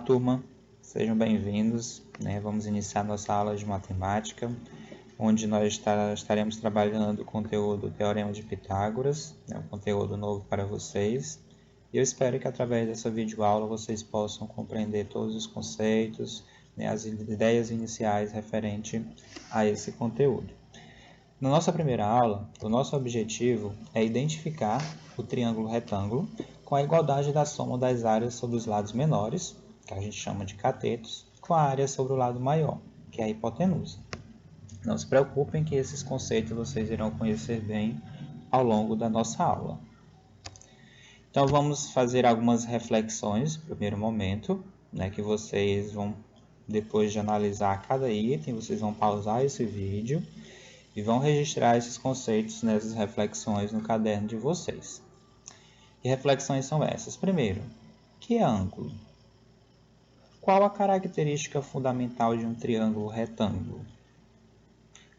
turma, sejam bem-vindos, né? Vamos iniciar nossa aula de matemática, onde nós estaremos trabalhando o conteúdo do Teorema de Pitágoras, um conteúdo novo para vocês. E eu espero que através dessa videoaula vocês possam compreender todos os conceitos, né, as ideias iniciais referente a esse conteúdo. Na nossa primeira aula, o nosso objetivo é identificar o triângulo retângulo com a igualdade da soma das áreas sobre os lados menores, que a gente chama de catetos, com a área sobre o lado maior, que é a hipotenusa. Não se preocupem que esses conceitos vocês irão conhecer bem ao longo da nossa aula. Então vamos fazer algumas reflexões no primeiro momento, né, que vocês vão, depois de analisar cada item, vocês vão pausar esse vídeo e vão registrar esses conceitos nessas reflexões no caderno de vocês. Que reflexões são essas? Primeiro, que é ângulo? Qual a característica fundamental de um triângulo retângulo?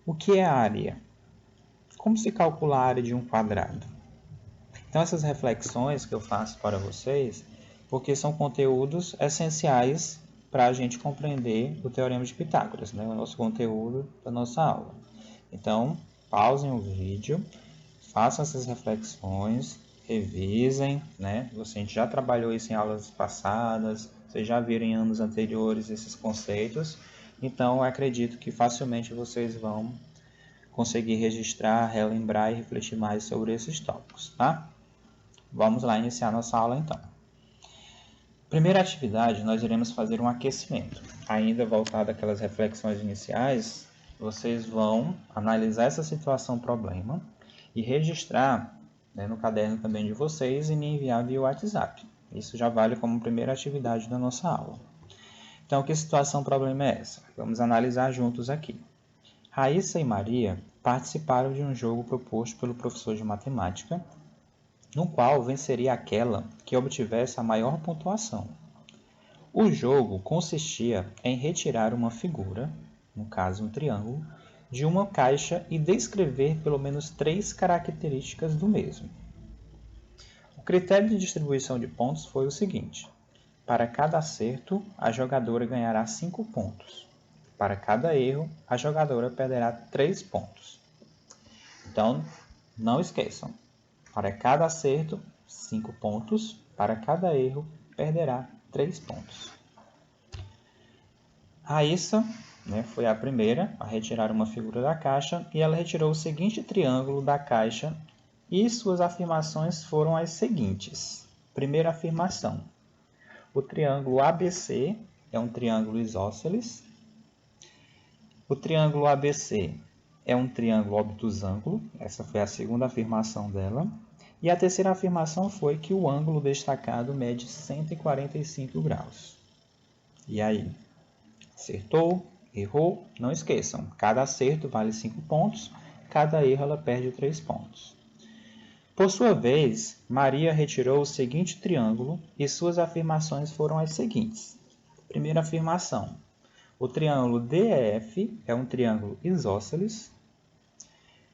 O que é área? Como se calcula a área de um quadrado? Então, essas reflexões que eu faço para vocês, porque são conteúdos essenciais para a gente compreender o Teorema de Pitágoras, né? O nosso conteúdo da nossa aula. Então, pausem o vídeo, façam essas reflexões, revisem, né? A gente já trabalhou isso em aulas passadas, vocês já viram em anos anteriores esses conceitos, então eu acredito que facilmente vocês vão conseguir registrar, relembrar e refletir mais sobre esses tópicos, tá? Vamos lá iniciar nossa aula então. Primeira atividade, nós iremos fazer um aquecimento. Ainda voltado àquelas reflexões iniciais, vocês vão analisar essa situação problema e registrar, né, no caderno também de vocês e me enviar via WhatsApp. Isso já vale como primeira atividade da nossa aula. Então, que situação problema é essa? Vamos analisar juntos aqui. Raíssa e Maria participaram de um jogo proposto pelo professor de matemática, no qual venceria aquela que obtivesse a maior pontuação. O jogo consistia em retirar uma figura, no caso um triângulo, de uma caixa e descrever pelo menos 3 características do mesmo. O critério de distribuição de pontos foi o seguinte: para cada acerto, a jogadora ganhará 5 pontos. Para cada erro, a jogadora perderá 3 pontos. Então, não esqueçam. Para cada acerto, 5 pontos. Para cada erro, perderá 3 pontos. Raíssa, né, foi a primeira a retirar uma figura da caixa e ela retirou o seguinte triângulo da caixa e suas afirmações foram as seguintes. Primeira afirmação: o triângulo ABC é um triângulo isósceles. O triângulo ABC é um triângulo obtusângulo. Essa foi a segunda afirmação dela. E a terceira afirmação foi que o ângulo destacado mede 145 graus. E aí? Acertou? Errou? Não esqueçam, cada acerto vale 5 pontos, cada erro ela perde 3 pontos. Por sua vez, Maria retirou o seguinte triângulo e suas afirmações foram as seguintes. Primeira afirmação: o triângulo DEF é um triângulo isósceles.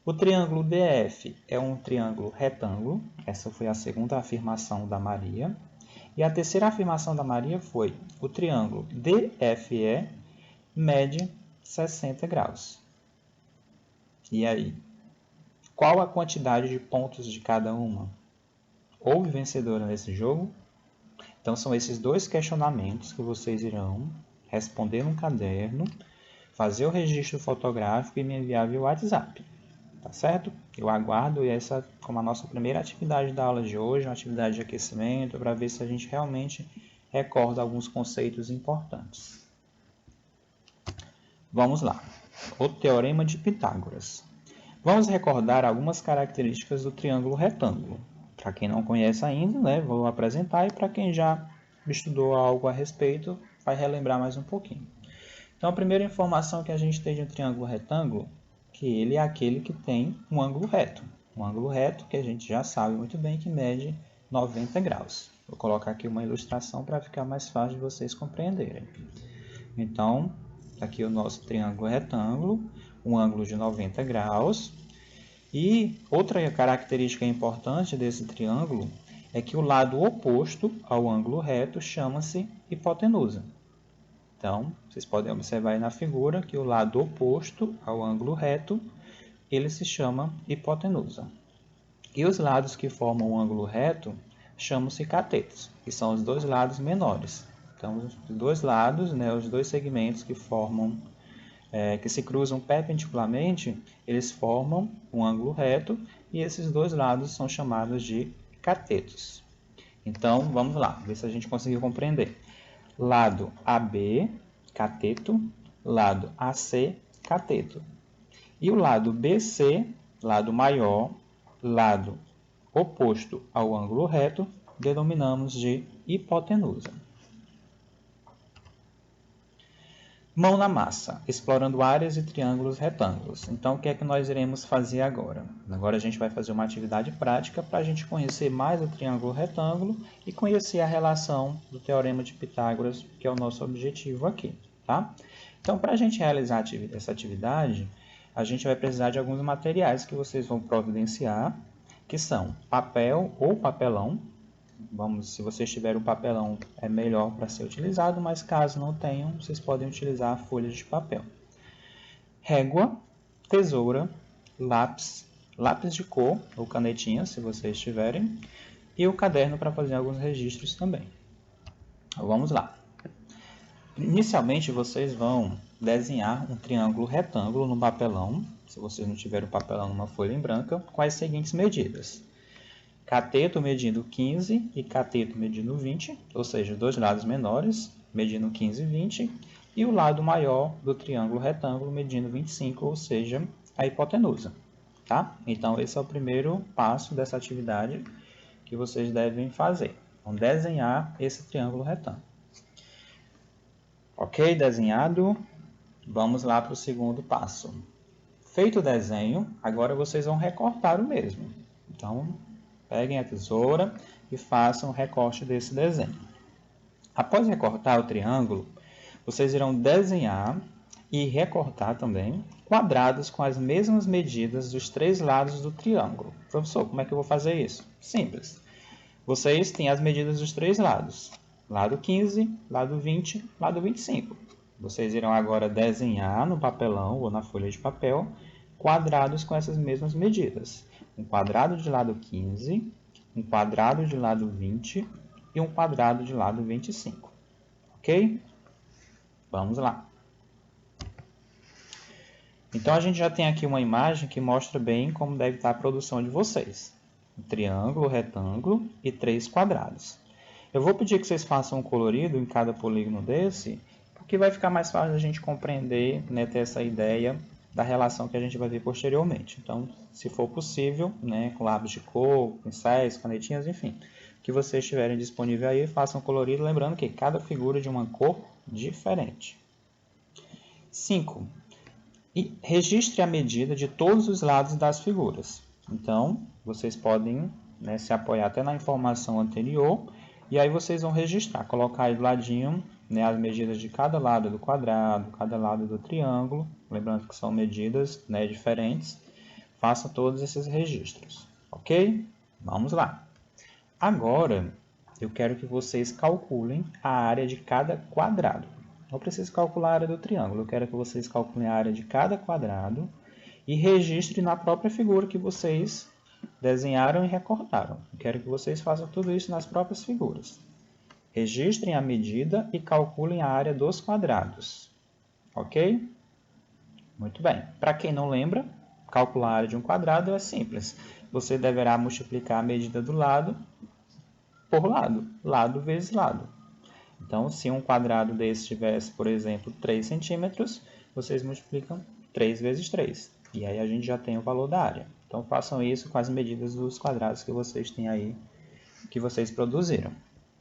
O triângulo DF é um triângulo retângulo. Essa foi a segunda afirmação da Maria. E a terceira afirmação da Maria foi: o triângulo DFE mede 60 graus. E aí? Qual a quantidade de pontos de cada uma? Houve vencedora nesse jogo? Então, são esses 2 questionamentos que vocês irão responder no caderno, fazer o registro fotográfico e me enviar via WhatsApp. Tá certo? Eu aguardo essa como a nossa primeira atividade da aula de hoje, uma atividade de aquecimento, para ver se a gente realmente recorda alguns conceitos importantes. Vamos lá. O Teorema de Pitágoras. Vamos recordar algumas características do triângulo retângulo. Para quem não conhece ainda, né, vou apresentar, e para quem já estudou algo a respeito, vai relembrar mais um pouquinho. Então, a primeira informação que a gente tem de um triângulo retângulo, que ele é aquele que tem um ângulo reto. Um ângulo reto que a gente já sabe muito bem que mede 90 graus. Vou colocar aqui uma ilustração para ficar mais fácil de vocês compreenderem. Então, aqui o nosso triângulo retângulo, um ângulo de 90 graus. E outra característica importante desse triângulo é que o lado oposto ao ângulo reto chama-se hipotenusa. Então, vocês podem observar aí na figura que o lado oposto ao ângulo reto, ele se chama hipotenusa. E os lados que formam o ângulo reto chamam-se catetos, que são os dois lados menores. Então, os dois lados, né, os dois segmentos que formam, que se cruzam perpendicularmente, eles formam um ângulo reto e esses dois lados são chamados de catetos. Então, vamos lá, ver se a gente conseguiu compreender. Lado AB, cateto, lado AC, cateto. E o lado BC, lado maior, lado oposto ao ângulo reto, denominamos de hipotenusa. Mão na massa, explorando áreas e triângulos retângulos. Então, o que é que nós iremos fazer agora? Agora a gente vai fazer uma atividade prática para a gente conhecer mais o triângulo retângulo e conhecer a relação do Teorema de Pitágoras, que é o nosso objetivo aqui, tá? Então, para a gente realizar essa atividade, a gente vai precisar de alguns materiais que vocês vão providenciar, que são papel ou papelão. Se vocês tiverem um papelão, é melhor para ser utilizado, mas caso não tenham, vocês podem utilizar folhas de papel. Régua, tesoura, lápis de cor ou canetinha, se vocês tiverem, e o caderno para fazer alguns registros também. Então, vamos lá. Inicialmente, vocês vão desenhar um triângulo retângulo no papelão, se vocês não tiverem o papelão numa folha em branca, com as seguintes medidas. Cateto medindo 15 e cateto medindo 20, ou seja, dois lados menores, medindo 15 e 20, e o lado maior do triângulo retângulo medindo 25, ou seja, a hipotenusa. Tá? Então, esse é o primeiro passo dessa atividade que vocês devem fazer. Vão desenhar esse triângulo retângulo. Ok? Desenhado, vamos lá para o segundo passo. Feito o desenho, agora vocês vão recortar o mesmo. Então, peguem a tesoura e façam o recorte desse desenho. Após recortar o triângulo, vocês irão desenhar e recortar também quadrados com as mesmas medidas dos três lados do triângulo. Professor, como é que eu vou fazer isso? Simples. Vocês têm as medidas dos três lados. Lado 15, lado 20, lado 25. Vocês irão agora desenhar no papelão ou na folha de papel quadrados com essas mesmas medidas. Um quadrado de lado 15, um quadrado de lado 20 e um quadrado de lado 25. Ok? Vamos lá. Então, a gente já tem aqui uma imagem que mostra bem como deve estar a produção de vocês. Um triângulo, retângulo e três quadrados. Eu vou pedir que vocês façam um colorido em cada polígono desse, porque vai ficar mais fácil a gente compreender, né, ter essa ideia da relação que a gente vai ver posteriormente. Então, se for possível, né, com lápis de cor, pincéis, canetinhas, enfim, que vocês tiverem disponível aí, façam colorido, lembrando que cada figura é de uma cor diferente. 5. E registre a medida de todos os lados das figuras. Então, vocês podem, né, se apoiar até na informação anterior, e aí vocês vão registrar, colocar aí do ladinho, né, as medidas de cada lado do quadrado, cada lado do triângulo, lembrando que são medidas, né, diferentes. Façam todos esses registros, ok? Vamos lá. Agora, eu quero que vocês calculem a área de cada quadrado. Não preciso calcular a área do triângulo, eu quero que vocês calculem a área de cada quadrado e registrem na própria figura que vocês desenharam e recortaram. Eu quero que vocês façam tudo isso nas próprias figuras. Registrem a medida e calculem a área dos quadrados. Ok? Muito bem. Para quem não lembra, calcular a área de um quadrado é simples. Você deverá multiplicar a medida do lado por lado. Lado vezes lado. Então, se um quadrado desse tivesse, por exemplo, 3 centímetros, vocês multiplicam 3 vezes 3. E aí a gente já tem o valor da área. Então, façam isso com as medidas dos quadrados que vocês têm aí, que vocês produziram.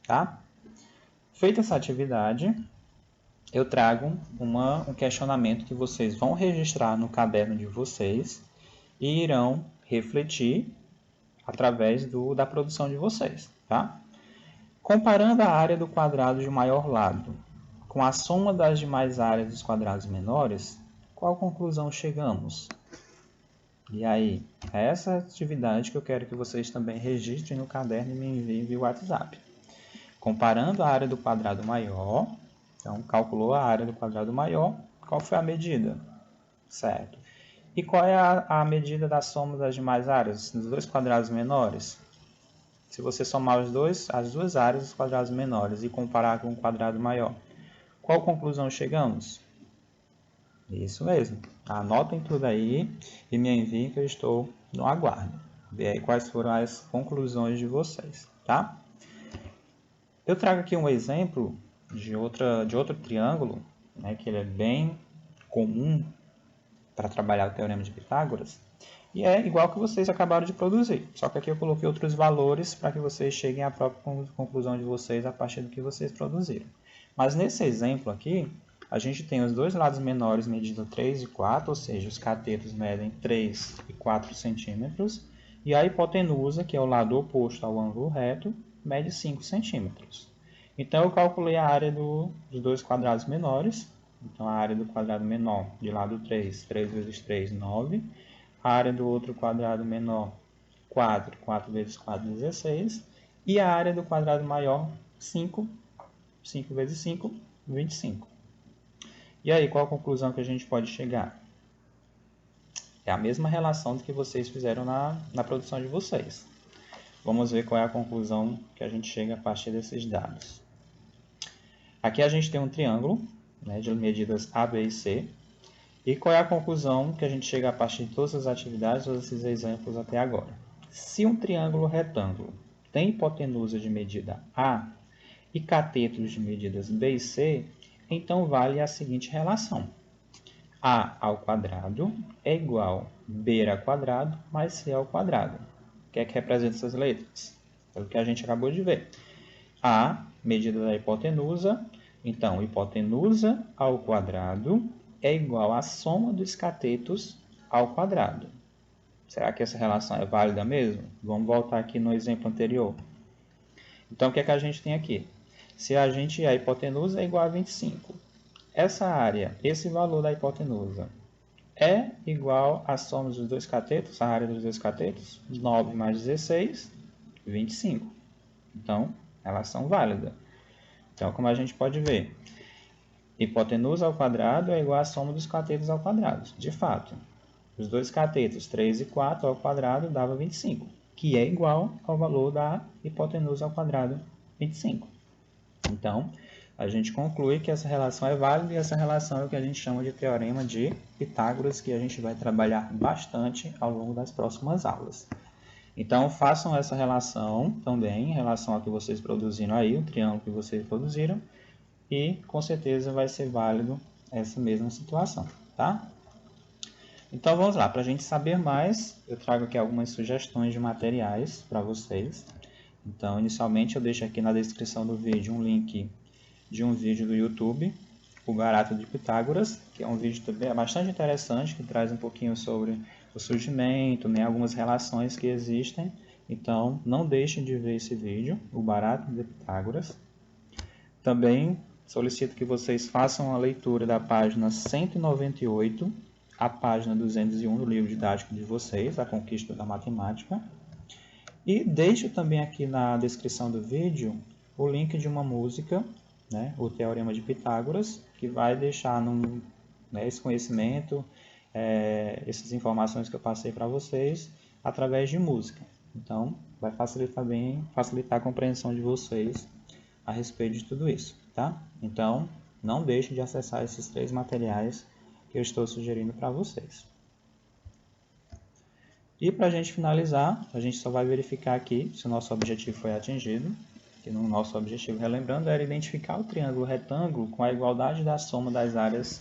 Tá? Feita essa atividade, eu trago um questionamento que vocês vão registrar no caderno de vocês e irão refletir através da produção de vocês. Tá? Comparando a área do quadrado de maior lado com a soma das demais áreas dos quadrados menores, qual conclusão chegamos? E aí, é essa atividade que eu quero que vocês também registrem no caderno e me enviem via WhatsApp. Comparando a área do quadrado maior, então calculou a área do quadrado maior, qual foi a medida? Certo. E qual é a medida da soma das demais áreas, dos dois quadrados menores? Se você somar as duas áreas dos quadrados menores e comparar com o quadrado maior, qual conclusão chegamos? Isso mesmo. Anotem tudo aí e me enviem que eu estou no aguardo. Vê aí quais foram as conclusões de vocês, tá? Eu trago aqui um exemplo de outro triângulo, né, que ele é bem comum para trabalhar o Teorema de Pitágoras, e é igual que vocês acabaram de produzir, só que aqui eu coloquei outros valores para que vocês cheguem à própria conclusão de vocês a partir do que vocês produziram. Mas nesse exemplo aqui, a gente tem os dois lados menores medindo 3 e 4, ou seja, os catetos medem 3 e 4 centímetros, e a hipotenusa, que é o lado oposto ao ângulo reto, mede 5 centímetros. Então, eu calculei a área dos dois quadrados menores. Então, a área do quadrado menor de lado 3, 3 vezes 3, 9. A área do outro quadrado menor, 4, 4 vezes 4, 16. E a área do quadrado maior, 5, 5 vezes 5, 25. E aí, qual a conclusão que a gente pode chegar? É a mesma relação que vocês fizeram na produção de vocês. Vamos ver qual é a conclusão que a gente chega a partir desses dados. Aqui a gente tem um triângulo, né, de medidas A, B e C. E qual é a conclusão que a gente chega a partir de todas as atividades, todos esses exemplos até agora? Se um triângulo retângulo tem hipotenusa de medida A e catetos de medidas B e C, então vale a seguinte relação. A ao quadrado é igual a B ao quadrado mais C ao quadrado. O que é que representa essas letras? É o que a gente acabou de ver. A, medida da hipotenusa, então hipotenusa ao quadrado é igual à soma dos catetos ao quadrado. Será que essa relação é válida mesmo? Vamos voltar aqui no exemplo anterior. Então, o que é que a gente tem aqui? Se a hipotenusa é igual a 25, essa área, esse valor da hipotenusa, é igual à soma dos dois catetos, a área dos dois catetos, 9 mais 16, 25. Então, relação válida. Então, como a gente pode ver, hipotenusa ao quadrado é igual à soma dos catetos ao quadrado. De fato, os dois catetos, 3 e 4 ao quadrado, dava 25, que é igual ao valor da hipotenusa ao quadrado, 25. Então, a gente conclui que essa relação é válida e essa relação é o que a gente chama de Teorema de Pitágoras, que a gente vai trabalhar bastante ao longo das próximas aulas. Então, façam essa relação também, em relação ao que vocês produziram aí, o triângulo que vocês produziram, e com certeza vai ser válido essa mesma situação, tá? Então, vamos lá. Para a gente saber mais, eu trago aqui algumas sugestões de materiais para vocês. Então, inicialmente, eu deixo aqui na descrição do vídeo um link de um vídeo do YouTube, o Barato de Pitágoras, que é um vídeo também bastante interessante, que traz um pouquinho sobre o surgimento, né, algumas relações que existem. Então, não deixem de ver esse vídeo, o Barato de Pitágoras. Também solicito que vocês façam a leitura da página 198 à página 201 do livro didático de vocês, A Conquista da Matemática. E deixo também aqui na descrição do vídeo o link de uma música, né, o Teorema de Pitágoras, que vai deixar esse conhecimento, essas informações que eu passei para vocês através de música. Então, vai facilitar a compreensão de vocês a respeito de tudo isso, tá? Então, não deixem de acessar esses 3 materiais que eu estou sugerindo para vocês. E para a gente finalizar, a gente só vai verificar aqui se o nosso objetivo foi atingido. Que no nosso objetivo, relembrando, era identificar o triângulo retângulo com a igualdade da soma das áreas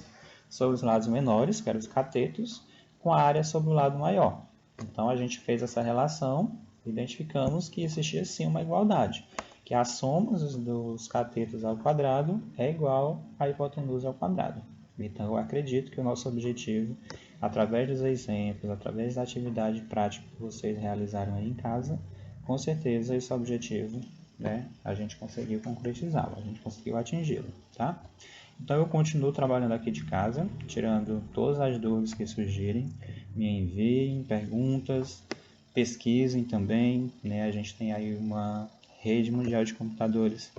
sobre os lados menores, que eram os catetos, com a área sobre o lado maior. Então, a gente fez essa relação, identificamos que existia sim uma igualdade, que a soma dos catetos ao quadrado é igual à hipotenusa ao quadrado. Então, eu acredito que o nosso objetivo, através dos exemplos, através da atividade prática que vocês realizaram aí em casa, com certeza esse objetivo, né, a gente conseguiu concretizá-lo, a gente conseguiu atingi-lo, tá? Então, eu continuo trabalhando aqui de casa, tirando todas as dúvidas que surgirem, me enviem perguntas, pesquisem também, né? A gente tem aí uma Rede Mundial de Computadores.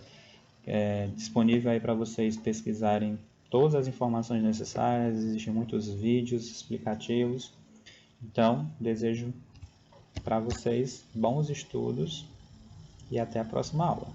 Disponível aí para vocês pesquisarem todas as informações necessárias, existem muitos vídeos explicativos. Então, desejo para vocês bons estudos e até a próxima aula.